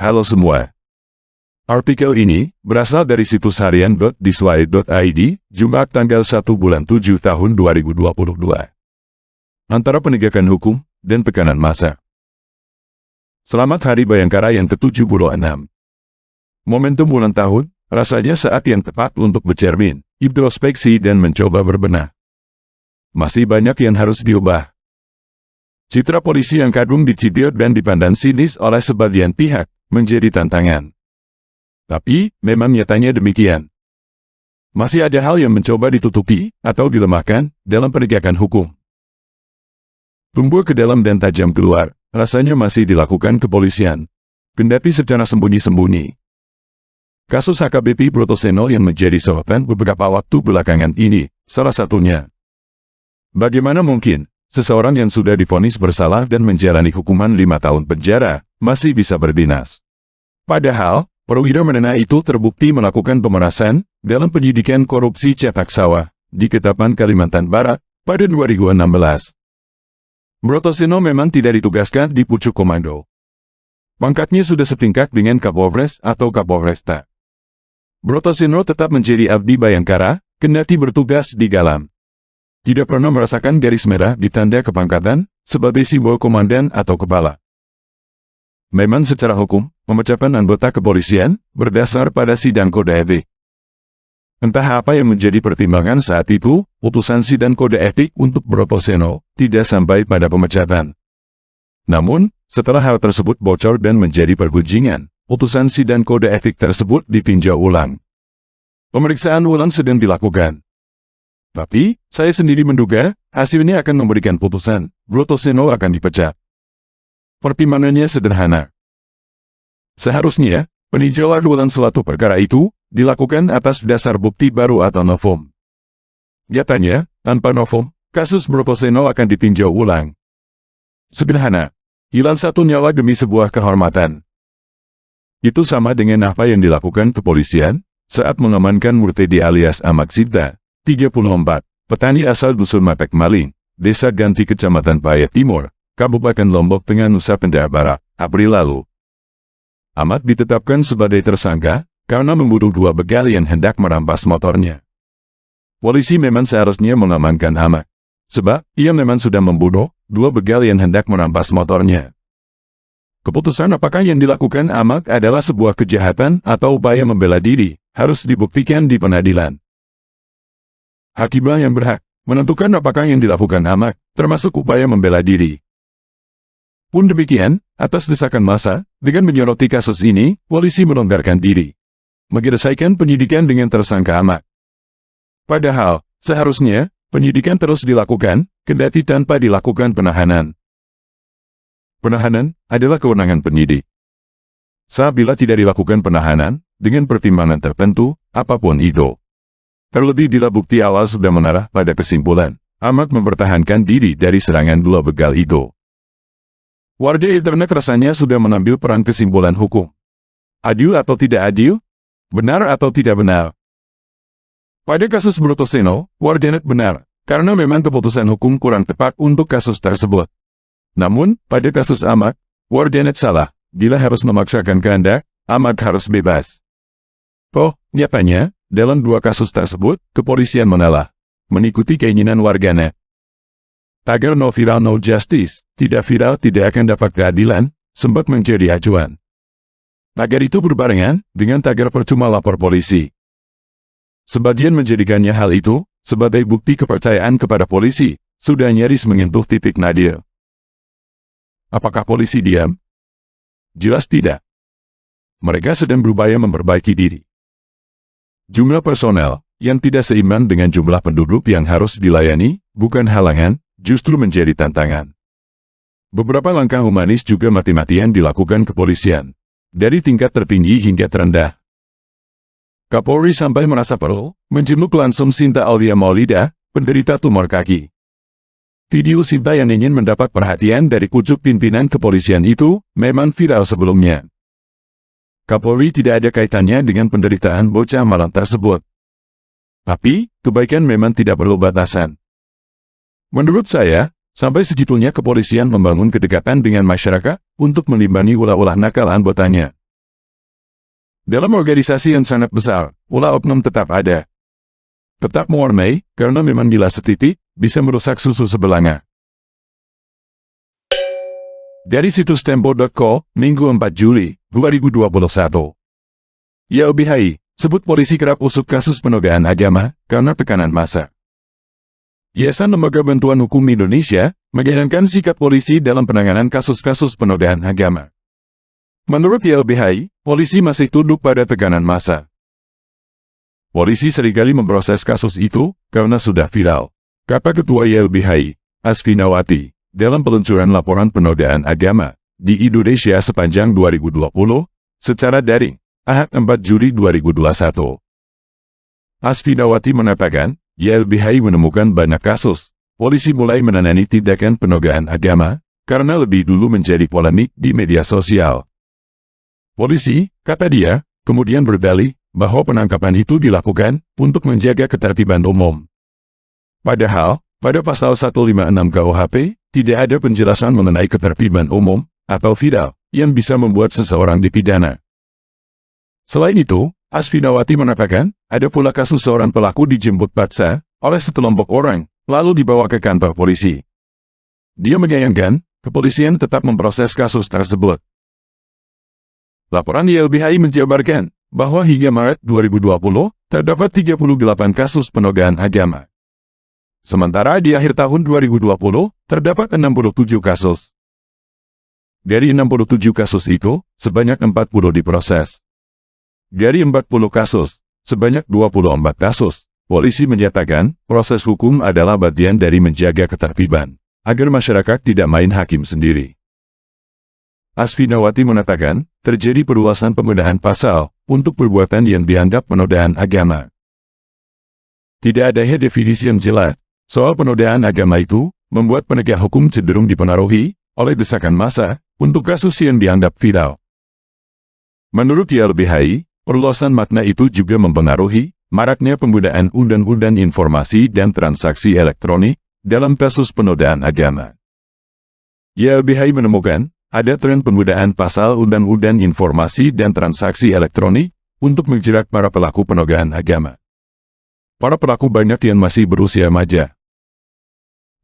Halo semua. Artikel ini berasal dari situs harian.diswai.id, Jumat tanggal 1 bulan 7 tahun 2022. Antara penegakan hukum dan tekanan massa. Selamat Hari Bayangkara yang ke-76. Momentum ulang tahun, rasanya saat yang tepat untuk bercermin, introspeksi dan mencoba berbenah. Masih banyak yang harus diubah. Citra polisi yang kadung dicibir dan dipandang sinis oleh sebagian pihak menjadi tantangan. Tapi, memang nyatanya demikian. Masih ada hal yang mencoba ditutupi atau dilemahkan dalam penegakan hukum. Tumbuh ke dalam dan tajam keluar, rasanya masih dilakukan kepolisian. Kendati secara sembunyi-sembunyi. Kasus HKBP Brotoseno yang menjadi sorotan beberapa waktu belakangan ini, salah satunya. Bagaimana mungkin seseorang yang sudah divonis bersalah dan menjalani hukuman 5 tahun penjara masih bisa berdinas? Padahal, perwira menengah itu terbukti melakukan pemerasan dalam penyidikan korupsi cetak sawah di Ketapang, Kalimantan Barat pada 2016. Brotoseno memang tidak ditugaskan di pucuk komando. Pangkatnya sudah setingkat dengan Kapolres atau Kapolresta. Brotoseno tetap menjadi abdi Bayangkara, kendati bertugas di Galam. Tidak pernah merasakan garis merah di tanda kepangkatan sebagai simbol komandan atau kepala. Memang secara hukum, pemecatan anggota kepolisian berdasar pada sidang kode etik. Entah apa yang menjadi pertimbangan saat itu, putusan sidang kode etik untuk Brotoseno tidak sampai pada pemecatan. Namun, setelah hal tersebut bocor dan menjadi pergunjingan, putusan sidang kode etik tersebut ditinjau ulang. Pemeriksaan ulang sedang dilakukan. Tapi, saya sendiri menduga, hasilnya akan memberikan putusan, Brotoseno akan dipecat. Pertimbangannya sederhana. Seharusnya, peninjauan ulang suatu perkara itu dilakukan atas dasar bukti baru atau novum. Nyatanya, tanpa novum, kasus Brotoseno akan ditinjau ulang. Sederhana, hilang satu nyawa demi sebuah kehormatan. Itu sama dengan apa yang dilakukan kepolisian saat mengamankan Murtedi alias Ahmad Sinta, 34, petani asal Dusun Mapek Maling, Desa Ganti Kecamatan Paya Timur, Kabupaten Lombok Tengah, Nusa Tenggara Barat, April lalu. Ahmad ditetapkan sebagai tersangka karena membunuh 2 begal yang hendak merampas motornya. Polisi memang seharusnya mengamankan Ahmad, sebab ia memang sudah membunuh 2 begal yang hendak merampas motornya. Keputusan apakah yang dilakukan Ahmad adalah sebuah kejahatan atau upaya membela diri harus dibuktikan di pengadilan. Hakimlah yang berhak menentukan apakah yang dilakukan Ahmad termasuk upaya membela diri. Pun demikian, atas desakan massa, dengan menyoroti kasus ini, polisi melonggarkan diri. Menyelesaikan penyidikan dengan tersangka Ahmad. Padahal, seharusnya, penyidikan terus dilakukan, kendati tanpa dilakukan penahanan. Penahanan adalah kewenangan penyidik. Sabila tidak dilakukan penahanan, dengan pertimbangan tertentu, apapun itu. Terlebih bila bukti awal sudah mengarah pada kesimpulan, Ahmad mempertahankan diri dari serangan 2 begal itu. Warga internet rasanya sudah mengambil peran kesimpulan hukum. Adil atau tidak adil? Benar atau tidak benar? Pada kasus Brotoseno, warganet benar, karena memang keputusan hukum kurang tepat untuk kasus tersebut. Namun, pada kasus Ahmad, warganet salah, bila harus memaksakan kehendak, Ahmad harus bebas. Toh, nyatanya, dalam 2 kasus tersebut, kepolisian mengalah, mengikuti keinginan warganet. Tagar no viral no justice, tidak viral tidak akan dapat keadilan, sempat menjadi acuan. Tagar itu berbarengan dengan tagar percuma lapor polisi. Sebagian menjadikannya hal itu sebagai bukti kepercayaan kepada polisi, sudah nyaris menyentuh titik nadir. Apakah polisi diam? Jelas tidak. Mereka sedang berupaya memperbaiki diri. Jumlah personel yang tidak seimbang dengan jumlah penduduk yang harus dilayani, bukan halangan, justru menjadi tantangan. Beberapa langkah humanis juga mati-matian dilakukan kepolisian, dari tingkat tertinggi hingga terendah. Kapolri sampai merasa perlu menjenguk langsung Sinta Aulia Maulida, penderita tumor kaki. Video Sinta yang ingin mendapat perhatian dari pucuk pimpinan kepolisian itu memang viral sebelumnya. Kapolri tidak ada kaitannya dengan penderitaan bocah malang tersebut. Tapi, kebaikan memang tidak perlu batasan. Menurut saya, sampai segitunya kepolisian membangun kedekatan dengan masyarakat untuk menimbangi ulah-ulah nakal anggotanya. Dalam organisasi yang sangat besar, pola oknum tetap ada. Tetap mewarnai, karena memang gila setitik, bisa merusak susu sebelanga. Dari situs Tempo.co, Minggu 4 Juli, 2021. YLBHI, sebut polisi kerap usut kasus penodaan agama, karena tekanan massa. Yayasan Lembaga Bantuan Hukum Indonesia, menyarankan sikap polisi dalam penanganan kasus-kasus penodaan agama. Menurut YLBHI, polisi masih tunduk pada tekanan massa. Polisi seringkali memproses kasus itu karena sudah viral, kata Ketua YLBHI, Asfi Nawati, dalam peluncuran laporan penodaan agama di Indonesia sepanjang 2020 secara daring, Ahad 4 Juli 2021. Asfi Nawati mengatakan, YLBHI menemukan banyak kasus, polisi mulai menangani tindakan penodaan agama karena lebih dulu menjadi polemik di media sosial. Polisi, kata dia, kemudian berdalih bahwa penangkapan itu dilakukan untuk menjaga ketertiban umum. Padahal, pada pasal 156 KUHP, tidak ada penjelasan mengenai ketertiban umum atau viral yang bisa membuat seseorang dipidana. Selain itu, Asfi Nawati mengatakan, ada pula kasus seorang pelaku dijemput paksa oleh sekelompok orang, lalu dibawa ke kantor polisi. Dia menyayangkan, kepolisian tetap memproses kasus tersebut. Laporan YLBHI menjabarkan bahwa hingga Maret 2020, terdapat 38 kasus penodaan agama. Sementara di akhir tahun 2020, terdapat 67 kasus. Dari 67 kasus itu, sebanyak 40 diproses. Dari 40 kasus, sebanyak 24 kasus, polisi menyatakan proses hukum adalah bagian dari menjaga ketertiban, agar masyarakat tidak main hakim sendiri. Asfi Nawati mengatakan, terjadi perluasan penggunaan pasal untuk perbuatan yang dianggap penodaan agama. Tidak adanya definisi yang jelas soal penodaan agama itu, membuat penegak hukum cenderung dipengaruhi oleh desakan massa untuk kasus yang dianggap viral. Menurut YLBHI, perluasan makna itu juga mempengaruhi maraknya penggunaan undang-undang informasi dan transaksi elektronik dalam kasus penodaan agama. YLBHI menemukan ada tren penggunaan pasal Undang-Undang Informasi dan Transaksi Elektronik untuk menjerat para pelaku penodaan agama. Para pelaku banyak yang masih berusia remaja.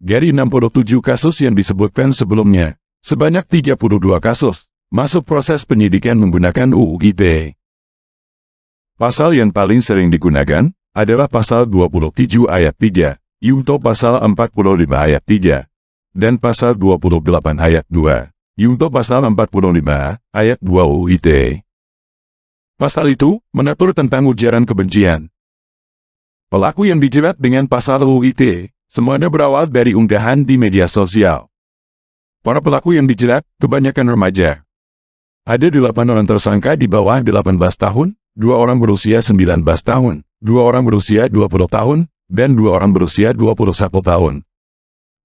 Dari 67 kasus yang disebutkan sebelumnya, sebanyak 32 kasus masuk proses penyidikan menggunakan UU ITE. Pasal yang paling sering digunakan adalah pasal 27 ayat 3, Yunto pasal 45 ayat 3, dan pasal 28 ayat 2. Yunto pasal 45 ayat 2 UU ITE. Pasal itu mengatur tentang ujaran kebencian. Pelaku yang dijerat dengan pasal UU ITE semuanya berawal dari unggahan di media sosial. Para pelaku yang dijerat kebanyakan remaja. Ada 8 orang tersangka di bawah 18 tahun, 2 orang berusia 19 tahun, 2 orang berusia 20 tahun, dan 2 orang berusia 21 tahun.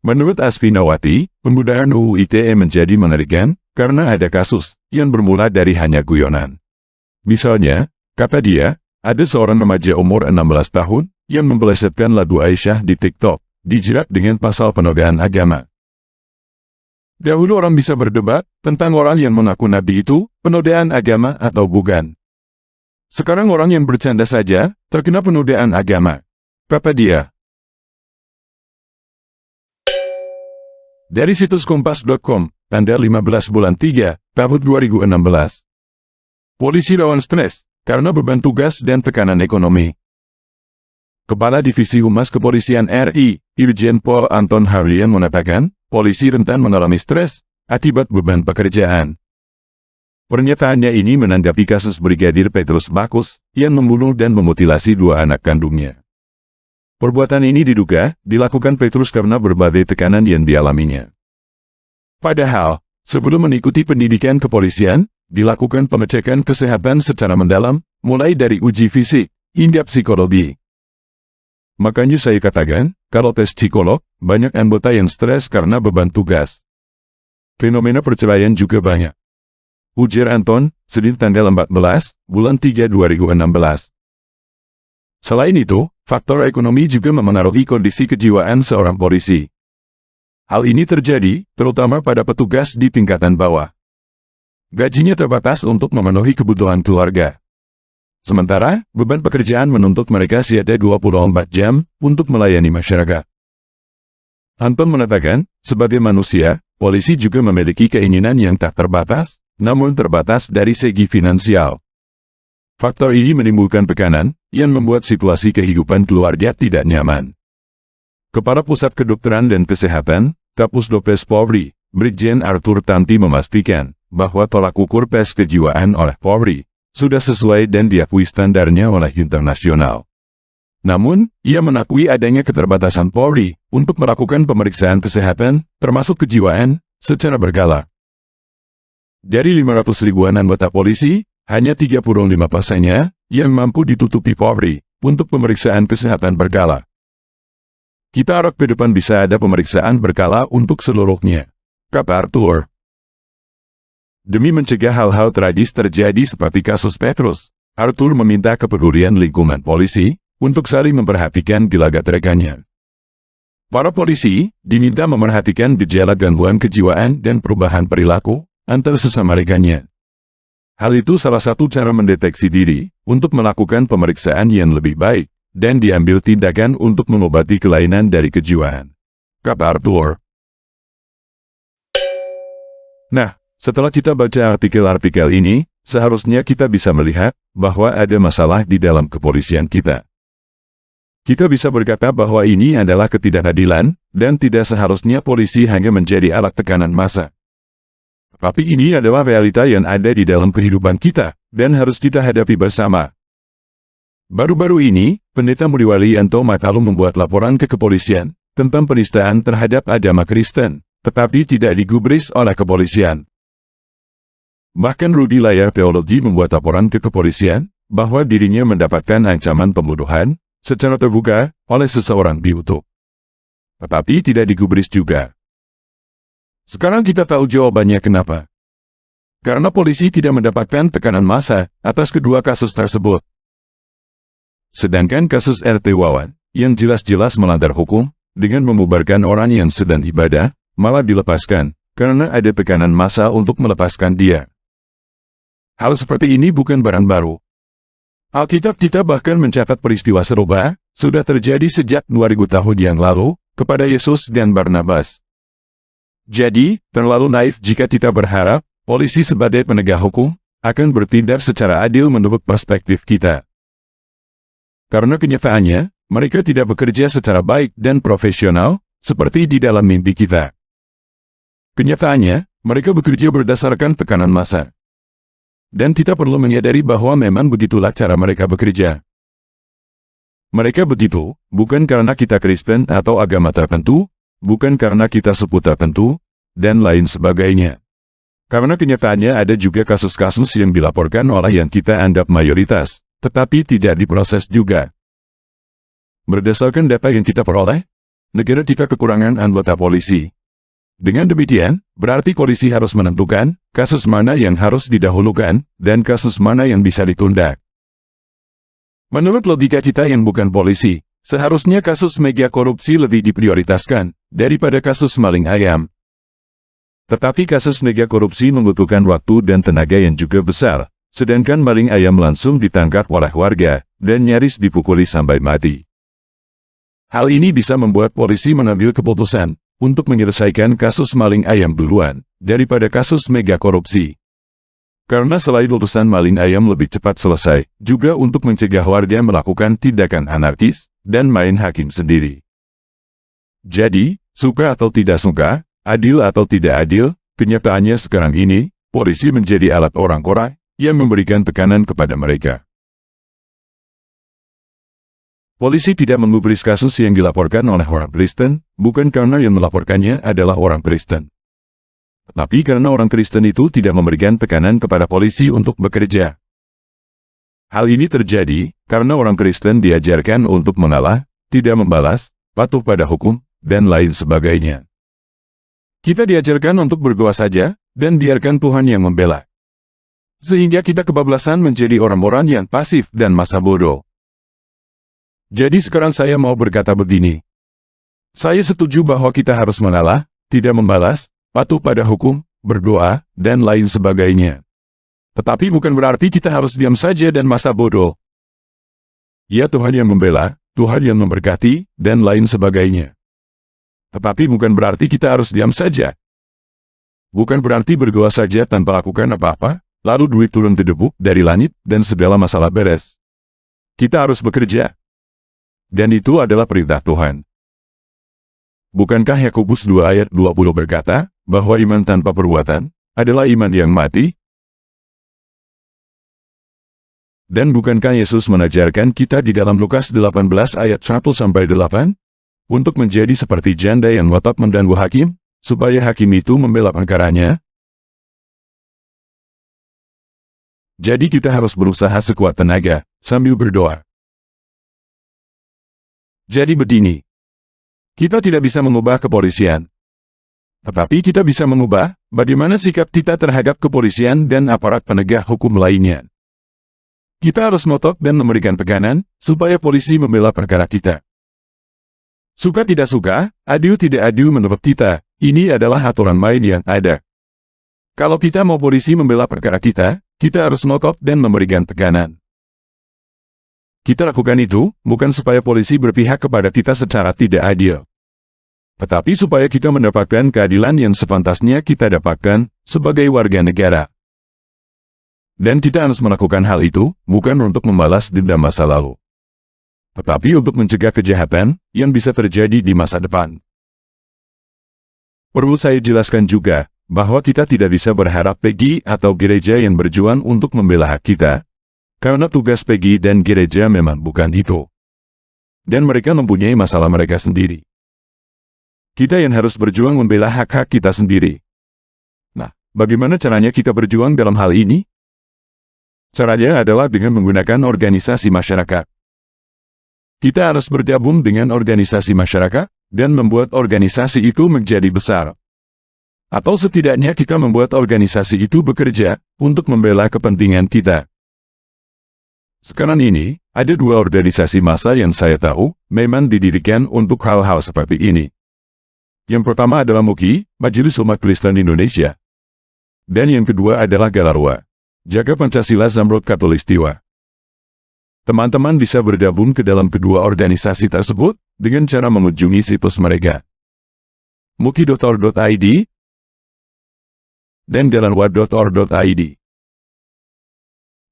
Menurut Asfi Nawati, penggunaan UU ITE menjadi mengerikan karena ada kasus yang bermula dari hanya guyonan. Misalnya, kata dia, ada seorang remaja umur 16 tahun yang membelesetkan lagu Aisyah di TikTok, dijerat dengan pasal penodaan agama. Dahulu orang bisa berdebat tentang orang yang mengaku nabi itu penodaan agama atau bukan. Sekarang orang yang bercanda saja terkena penodaan agama, kata dia. Dari situs Kompas.com, tanggal 15 bulan 3, tahun 2016. Polisi rawan stres karena beban tugas dan tekanan ekonomi. Kepala Divisi Humas Kepolisian RI, Irjen Pol Anton Harlian mengatakan, polisi rentan mengalami stres akibat beban pekerjaan. Pernyataannya ini menanggapi kasus Brigadir Petrus Bakus yang membunuh dan memutilasi 2 anak kandungnya. Perbuatan ini diduga dilakukan Petrus karena berbagai tekanan yang dialaminya. Padahal, sebelum mengikuti pendidikan kepolisian, dilakukan pengecekan kesehatan secara mendalam, mulai dari uji fisik hingga psikologi. Makanya saya katakan, kalau tes psikolog, banyak anggota yang stres karena beban tugas. Fenomena perceraian juga banyak. Ujar Anton, Senin tanggal 14, bulan 3 2016. Selain itu, faktor ekonomi juga memengaruhi kondisi kejiwaan seorang polisi. Hal ini terjadi, terutama pada petugas di tingkatan bawah. Gajinya terbatas untuk memenuhi kebutuhan keluarga. Sementara, beban pekerjaan menuntut mereka siada 24 jam untuk melayani masyarakat. Anton mengatakan, sebagai manusia, polisi juga memiliki keinginan yang tak terbatas, namun terbatas dari segi finansial. Faktor ini menimbulkan tekanan, yang membuat situasi kehidupan keluarga tidak nyaman. Kepala Pusat Kedokteran dan Kesehatan, Kapus Dokes Polri, Brigjen Arthur Tanti memastikan bahwa tolak ukur tes kejiwaan oleh Polri sudah sesuai dan diakui standarnya oleh internasional. Namun, ia mengakui adanya keterbatasan Polri untuk melakukan pemeriksaan kesehatan, termasuk kejiwaan, secara berkala. Dari 500 ribuan anggota polisi, hanya 35%-nya yang mampu ditutupi Polri untuk pemeriksaan kesehatan berkala. Kita harap ke depan bisa ada pemeriksaan berkala untuk seluruhnya, kata Arthur. Demi mencegah hal-hal tragis terjadi seperti kasus Petrus, Arthur meminta kepedulian lingkungan polisi untuk saling memperhatikan gelagat rekannya. Para polisi diminta memerhatikan gejala gangguan kejiwaan dan perubahan perilaku antar sesama rekannya. Hal itu salah satu cara mendeteksi diri untuk melakukan pemeriksaan yang lebih baik dan diambil tindakan untuk mengobati kelainan dari kejiwaan, kata Arthur. Nah, setelah kita baca artikel-artikel ini, seharusnya kita bisa melihat bahwa ada masalah di dalam kepolisian kita. Kita bisa berkata bahwa ini adalah ketidakadilan, dan tidak seharusnya polisi hanya menjadi alat tekanan massa. Tapi ini adalah realita yang ada di dalam kehidupan kita, dan harus kita hadapi bersama. Baru-baru ini, Pendeta Mudiwalianto Matalu membuat laporan ke kepolisian tentang penistaan terhadap agama Kristen, tetapi tidak digubris oleh kepolisian. Bahkan Rudi Layar Teologi membuat laporan ke kepolisian bahwa dirinya mendapatkan ancaman pembunuhan secara terbuka oleh seseorang di YouTube. Tetapi tidak digubris juga. Sekarang kita tahu jawabannya kenapa. Karena polisi tidak mendapatkan tekanan massa atas kedua kasus tersebut. Sedangkan kasus RT Wawan, yang jelas-jelas melanggar hukum, dengan membubarkan orang yang sedang ibadah, malah dilepaskan, karena ada tekanan massa untuk melepaskan dia. Hal seperti ini bukan barang baru. Alkitab kita bahkan mencatat peristiwa serupa, sudah terjadi sejak 2000 tahun yang lalu, kepada Yesus dan Barnabas. Jadi, terlalu naif jika kita berharap, polisi sebagai penegak hukum, akan bertindak secara adil menurut perspektif kita. Karena kenyataannya, mereka tidak bekerja secara baik dan profesional, seperti di dalam mimpi kita. Kenyataannya, mereka bekerja berdasarkan tekanan massa. Dan kita perlu menyadari bahwa memang begitulah cara mereka bekerja. Mereka begitu, bukan karena kita Kristen atau agama tertentu, bukan karena kita suku tertentu, dan lain sebagainya. Karena kenyataannya ada juga kasus-kasus yang dilaporkan oleh yang kita anggap mayoritas, tetapi tidak diproses juga. Berdasarkan data yang kita peroleh, negara kita kekurangan anggota polisi. Dengan demikian, berarti polisi harus menentukan kasus mana yang harus didahulukan dan kasus mana yang bisa ditunda. Menurut logika kita yang bukan polisi, seharusnya kasus mega korupsi lebih diprioritaskan daripada kasus maling ayam. Tetapi kasus mega korupsi membutuhkan waktu dan tenaga yang juga besar, sedangkan maling ayam langsung ditangkap oleh warga dan nyaris dipukuli sampai mati. Hal ini bisa membuat polisi mengambil keputusan untuk menyelesaikan kasus maling ayam duluan daripada kasus mega korupsi. Karena selain urusan maling ayam lebih cepat selesai, juga untuk mencegah warga melakukan tindakan anarkis dan main hakim sendiri. Jadi, suka atau tidak suka, adil atau tidak adil, kenyataannya sekarang ini, polisi menjadi alat orang-orang yang memberikan tekanan kepada mereka. Polisi tidak menggubris kasus yang dilaporkan oleh orang Kristen, bukan karena yang melaporkannya adalah orang Kristen. Tapi karena orang Kristen itu tidak memberikan tekanan kepada polisi untuk bekerja. Hal ini terjadi karena orang Kristen diajarkan untuk mengalah, tidak membalas, patuh pada hukum, dan lain sebagainya. Kita diajarkan untuk berdoa saja, dan biarkan Tuhan yang membela. Sehingga kita kebablasan menjadi orang-orang yang pasif dan masa bodoh. Jadi sekarang saya mau berkata begini. Saya setuju bahwa kita harus mengalah, tidak membalas, patuh pada hukum, berdoa, dan lain sebagainya. Tetapi bukan berarti kita harus diam saja dan masa bodoh. Ya, Tuhan yang membela, Tuhan yang memberkati, dan lain sebagainya. Tetapi bukan berarti kita harus diam saja. Bukan berarti berdoa saja tanpa lakukan apa-apa, lalu duit turun dedebuk dari langit, dan segala masalah beres. Kita harus bekerja. Dan itu adalah perintah Tuhan. Bukankah Yakobus 2 ayat 20 berkata, bahwa iman tanpa perbuatan adalah iman yang mati? Dan bukankah Yesus mengajarkan kita di dalam Lukas 18 ayat 1-8, untuk menjadi seperti janda yang ngotot mengganggu hakim, supaya hakim itu membela perkaranya? Jadi kita harus berusaha sekuat tenaga, sambil berdoa. Jadi begini, kita tidak bisa mengubah kepolisian. Tetapi kita bisa mengubah bagaimana sikap kita terhadap kepolisian dan aparat penegak hukum lainnya. Kita harus ngotot dan memberikan tekanan, supaya polisi membela perkara kita. Suka tidak suka, adu tidak adu menurut kita, ini adalah aturan main yang ada. Kalau kita mau polisi membela perkara kita harus ngotot dan memberikan tekanan. Kita lakukan itu, bukan supaya polisi berpihak kepada kita secara tidak adil, tetapi supaya kita mendapatkan keadilan yang sepantasnya kita dapatkan sebagai warga negara. Dan kita harus melakukan hal itu, bukan untuk membalas dendam masa lalu, tetapi untuk mencegah kejahatan yang bisa terjadi di masa depan. Perlu saya jelaskan juga, bahwa kita tidak bisa berharap PGI atau gereja yang berjuang untuk membela hak kita, karena tugas PGI dan gereja memang bukan itu. Dan mereka mempunyai masalah mereka sendiri. Kita yang harus berjuang membela hak-hak kita sendiri. Nah, bagaimana caranya kita berjuang dalam hal ini? Caranya adalah dengan menggunakan organisasi masyarakat. Kita harus bergabung dengan organisasi masyarakat, dan membuat organisasi itu menjadi besar. Atau setidaknya kita membuat organisasi itu bekerja untuk membela kepentingan kita. Sekarang ini, ada 2 organisasi massa yang saya tahu memang didirikan untuk hal-hal seperti ini. Yang pertama adalah MUKI, Majelis Umat Kristen Indonesia. Dan yang kedua adalah Galarwa, Jaga Pancasila Zamrud Katulistiwa. Teman-teman bisa bergabung ke dalam kedua organisasi tersebut dengan cara mengunjungi situs mereka. muki.org.id dan galarwa.org.id.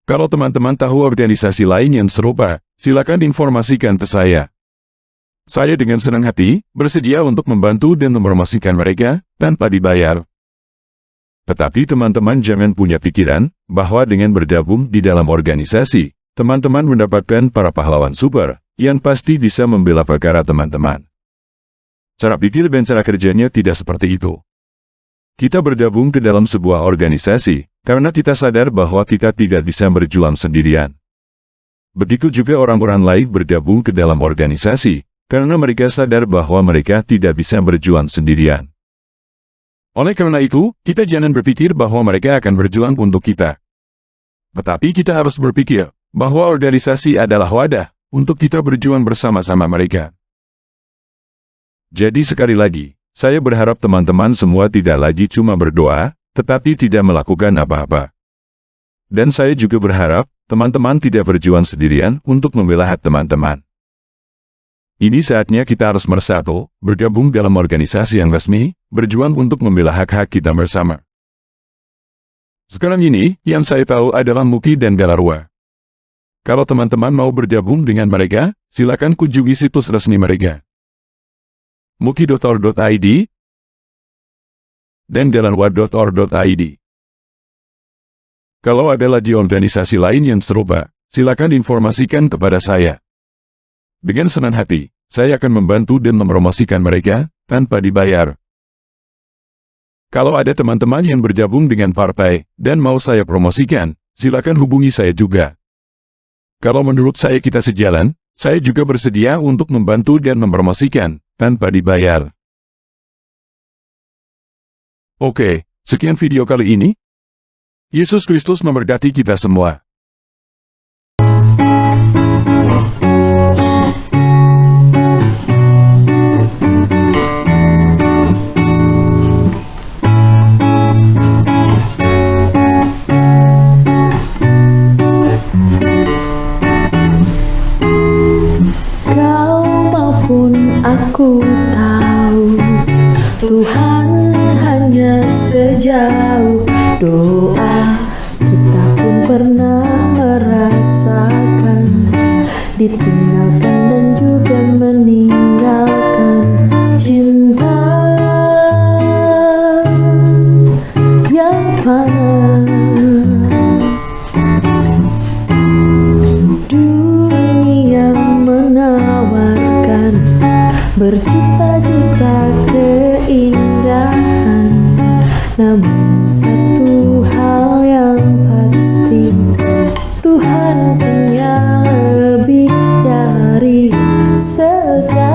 Kalau teman-teman tahu organisasi lain yang serupa, silakan informasikan ke saya. Saya dengan senang hati bersedia untuk membantu dan mempromosikan mereka tanpa dibayar. Tetapi teman-teman jangan punya pikiran bahwa dengan bergabung di dalam organisasi, teman-teman mendapatkan para pahlawan super yang pasti bisa membela perkara teman-teman. Cara pikir dan cara kerjanya tidak seperti itu. Kita bergabung ke dalam sebuah organisasi karena kita sadar bahwa kita tidak bisa berjuang sendirian. Begitu juga orang-orang lain bergabung ke dalam organisasi karena mereka sadar bahwa mereka tidak bisa berjuang sendirian. Oleh karena itu, kita jangan berpikir bahwa mereka akan berjuang untuk kita. Tetapi kita harus berpikir bahwa organisasi adalah wadah untuk kita berjuang bersama-sama mereka. Jadi sekali lagi, saya berharap teman-teman semua tidak lagi cuma berdoa, tetapi tidak melakukan apa-apa. Dan saya juga berharap teman-teman tidak berjuang sendirian untuk membela hak teman-teman. Ini saatnya kita harus bersatu, bergabung dalam organisasi yang resmi, berjuang untuk membela hak-hak kita bersama. Sekarang ini, yang saya tahu adalah MUKI dan Galarwa. Kalau teman-teman mau bergabung dengan mereka, silakan kunjungi situs resmi mereka. muki.org.id dan galarwa.org.id. Kalau ada lagi organisasi lain yang serupa, silakan informasikan kepada saya. Dengan senang hati, saya akan membantu dan mempromosikan mereka tanpa dibayar. Kalau ada teman-teman yang bergabung dengan partai dan mau saya promosikan, silakan hubungi saya juga. Kalau menurut saya kita sejalan, saya juga bersedia untuk membantu dan mempromosikan tanpa dibayar. Oke, sekian video kali ini. Yesus Kristus memberkati kita semua. ditinggalkan dan juga meninggalkan cinta yang fana. Dunia menawarkan berjuta-juta keindahan, namun satu hal yang pasti, Tuhan punya lebih dari segalanya.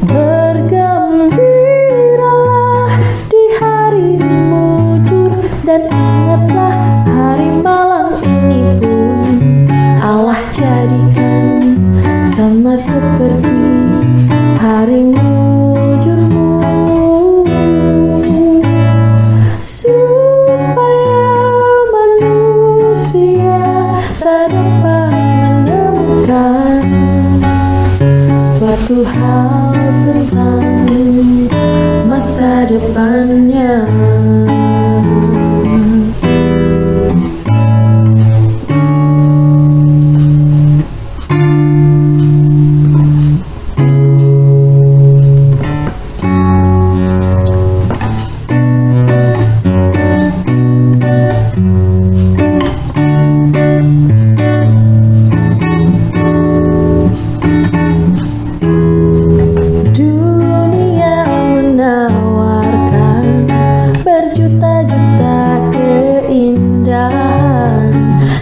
Bergembiralah di hari mujur, dan ingatlah hari malang ini pun Allah jadikan sama seperti hari mujurmu, supaya manusia tak dapat menemukan suatu hal tentang masa depannya.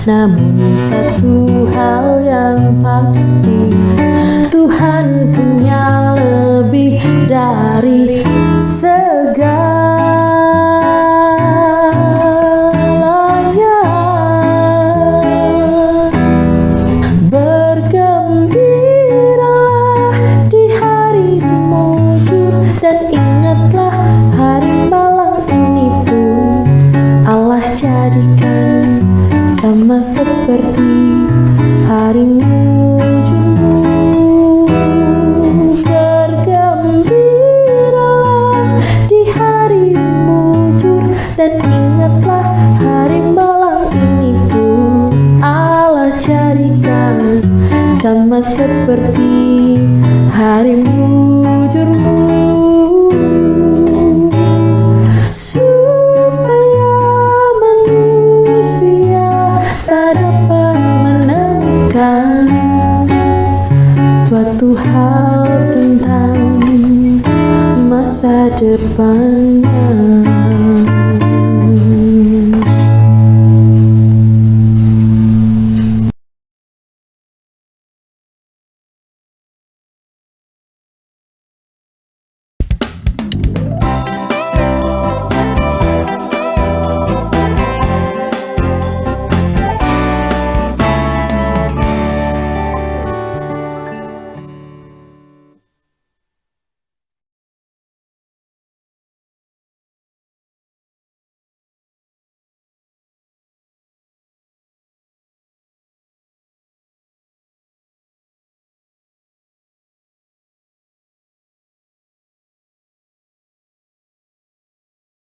Namun satu hal yang pasti, Tuhan punya lebih dari segalanya. Bergembiralah di hari mujur, dan ingatlah hari malang ini pun Allah jadikan sama seperti hari mujurmu. Bergembiralah di hari mujur, dan ingatlah hari malang ini pun Allah jadikan sama seperti hari mujurmu, supaya manusia tak dapat menemukan suatu hal tentang masa depannya.